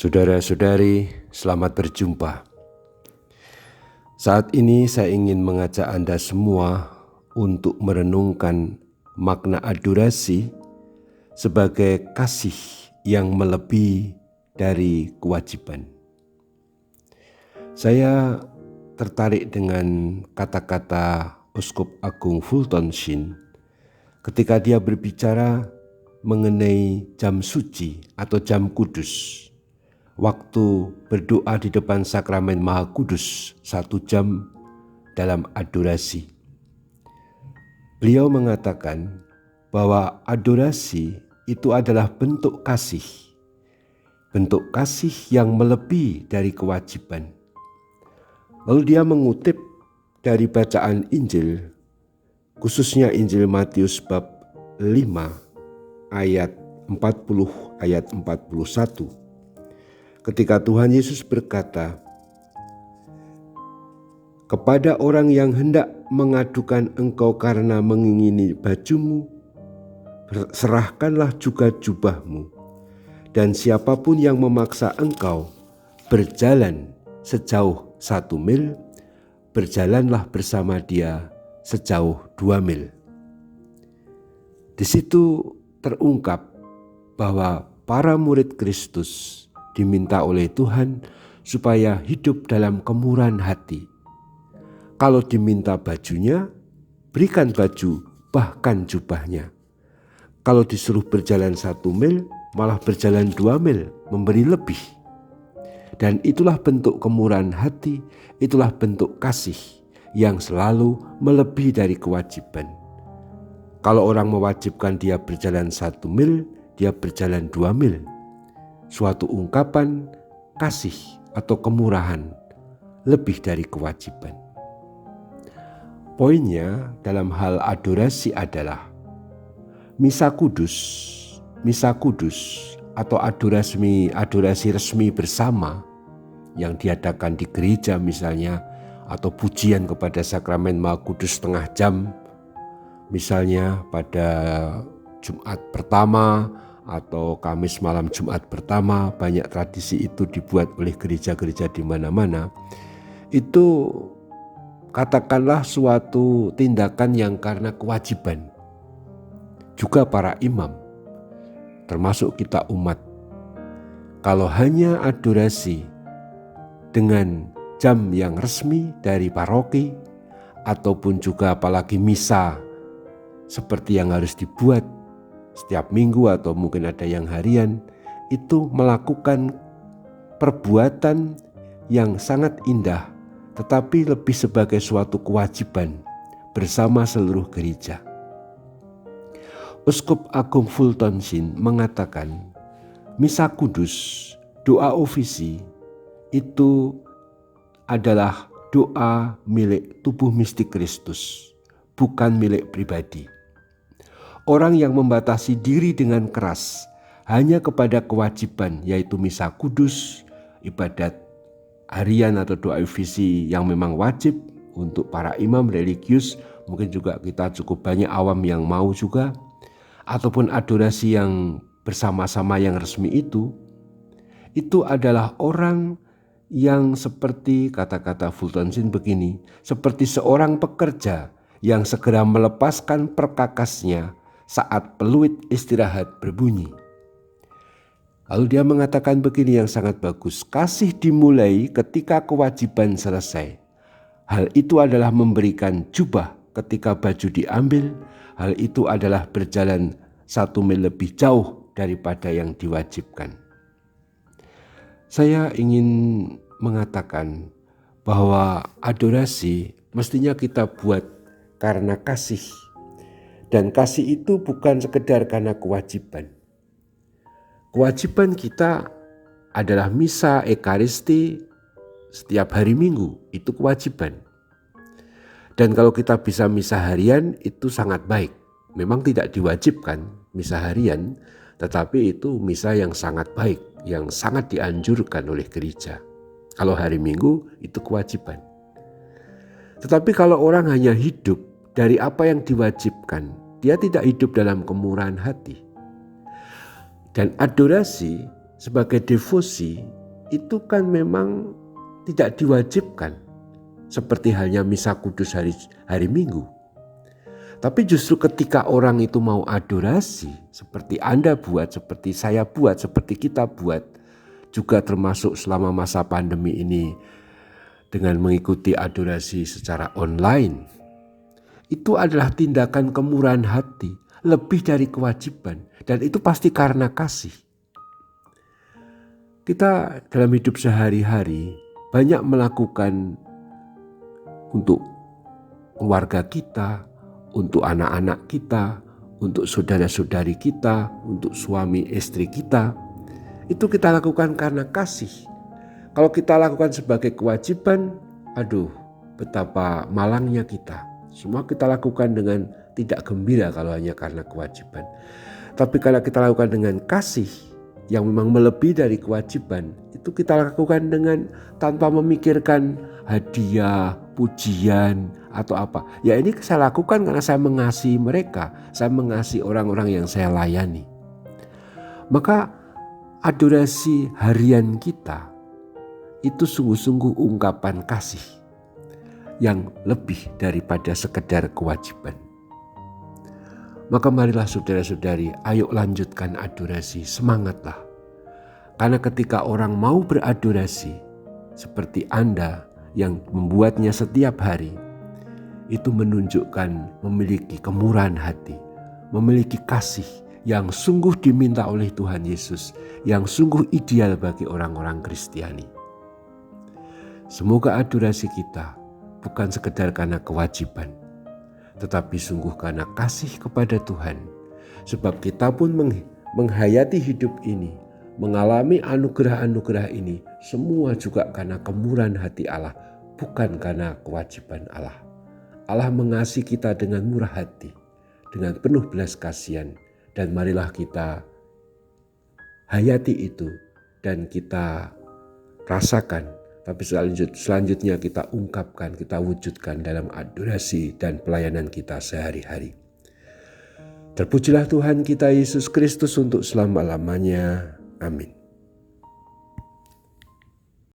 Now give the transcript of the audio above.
Saudara-saudari, selamat berjumpa. Saat ini saya ingin mengajak Anda semua untuk merenungkan makna adorasi sebagai kasih yang melebihi dari kewajiban. Saya tertarik dengan kata-kata Uskup Agung Fulton Sheen ketika dia berbicara mengenai jam suci atau jam kudus. Waktu berdoa di depan sakramen Maha Kudus 1 jam dalam adorasi. Beliau mengatakan bahwa adorasi itu adalah bentuk kasih yang melebihi dari kewajiban. Lalu dia mengutip dari bacaan Injil, khususnya Injil Matius bab 5 ayat 40 ayat 41. Ketika Tuhan Yesus berkata, "Kepada orang yang hendak mengadukan engkau karena mengingini bajumu, serahkanlah juga jubahmu. Dan siapapun yang memaksa engkau berjalan sejauh 1 mil, berjalanlah bersama dia sejauh 2 mil." Di situ terungkap bahwa para murid Kristus diminta oleh Tuhan supaya hidup dalam kemurahan hati. Kalau diminta bajunya, berikan baju, bahkan jubahnya. Kalau disuruh berjalan 1 mil, malah berjalan 2 mil, memberi lebih. Dan itulah bentuk kemurahan hati, itulah bentuk kasih yang selalu melebihi dari kewajiban. Kalau orang mewajibkan dia berjalan 1 mil, dia berjalan 2 mil. Suatu ungkapan kasih atau kemurahan lebih dari kewajiban. Poinnya dalam hal adorasi adalah misa kudus atau adorasi resmi bersama yang diadakan di gereja misalnya, atau pujian kepada sakramen Maha Kudus setengah jam misalnya pada Jumat pertama atau Kamis malam Jumat pertama. Banyak tradisi itu dibuat oleh gereja-gereja di mana-mana. Itu katakanlah suatu tindakan yang karena kewajiban. Juga para imam, termasuk kita umat, kalau hanya adorasi dengan jam yang resmi dari paroki, ataupun juga apalagi misa seperti yang harus dibuat setiap minggu atau mungkin ada yang harian, itu melakukan perbuatan yang sangat indah, tetapi lebih sebagai suatu kewajiban bersama seluruh gereja. Uskup Agung Fulton Sheen mengatakan, misa kudus, doa ofisi, itu adalah doa milik tubuh mistik Kristus, bukan milik pribadi. Orang yang membatasi diri dengan keras hanya kepada kewajiban, yaitu misa kudus, ibadat harian atau doa ofisi yang memang wajib untuk para imam religius, mungkin juga kita cukup banyak awam yang mau juga, ataupun adorasi yang bersama-sama yang resmi itu adalah orang yang seperti kata-kata Fulton Sheen begini, seperti seorang pekerja yang segera melepaskan perkakasnya saat peluit istirahat berbunyi. Lalu dia mengatakan begini yang sangat bagus, kasih dimulai ketika kewajiban selesai. Hal itu adalah memberikan jubah ketika baju diambil. Hal itu adalah berjalan 1 mil lebih jauh daripada yang diwajibkan. Saya ingin mengatakan bahwa adorasi mestinya kita buat karena kasih. Dan kasih itu bukan sekedar karena kewajiban. Kewajiban kita adalah misa ekaristi setiap hari Minggu, itu kewajiban. Dan kalau kita bisa misa harian itu sangat baik. Memang tidak diwajibkan misa harian, tetapi itu misa yang sangat baik, yang sangat dianjurkan oleh gereja. Kalau hari Minggu itu kewajiban. Tetapi kalau orang hanya hidup dari apa yang diwajibkan, dia tidak hidup dalam kemurahan hati. Dan adorasi sebagai devosi itu kan memang tidak diwajibkan seperti halnya misa kudus hari Minggu. Tapi justru ketika orang itu mau adorasi, seperti Anda buat, seperti saya buat, seperti kita buat, juga termasuk selama masa pandemi ini dengan mengikuti adorasi secara online, itu adalah tindakan kemurahan hati, lebih dari kewajiban, dan itu pasti karena kasih. Kita dalam hidup sehari-hari banyak melakukan untuk keluarga kita, untuk anak-anak kita, untuk saudara-saudari kita, untuk suami istri kita. Itu kita lakukan karena kasih. Kalau kita lakukan sebagai kewajiban, aduh betapa malangnya kita. Semua kita lakukan dengan tidak gembira kalau hanya karena kewajiban. Tapi kalau kita lakukan dengan kasih yang memang melebihi dari kewajiban, itu kita lakukan dengan tanpa memikirkan hadiah, pujian atau apa. Ya ini saya lakukan karena saya mengasihi mereka, saya mengasihi orang-orang yang saya layani. Maka adorasi harian kita itu sungguh-sungguh ungkapan kasih yang lebih daripada sekedar kewajiban. Maka marilah saudara-saudari, ayo lanjutkan adorasi, semangatlah. Karena ketika orang mau beradorasi seperti Anda yang membuatnya setiap hari, itu menunjukkan memiliki kemurahan hati, memiliki kasih yang sungguh diminta oleh Tuhan Yesus, yang sungguh ideal bagi orang-orang Kristiani. Semoga adorasi kita bukan sekedar karena kewajiban, tetapi sungguh karena kasih kepada Tuhan. Sebab kita pun menghayati hidup ini, mengalami anugerah-anugerah ini, semua juga karena kemurahan hati Allah, bukan karena kewajiban Allah. Allah mengasihi kita dengan murah hati, dengan penuh belas kasihan, dan marilah kita hayati itu dan kita rasakan. Tapi selanjutnya kita ungkapkan, kita wujudkan dalam adorasi dan pelayanan kita sehari-hari. Terpujilah Tuhan kita Yesus Kristus untuk selama-lamanya. Amin.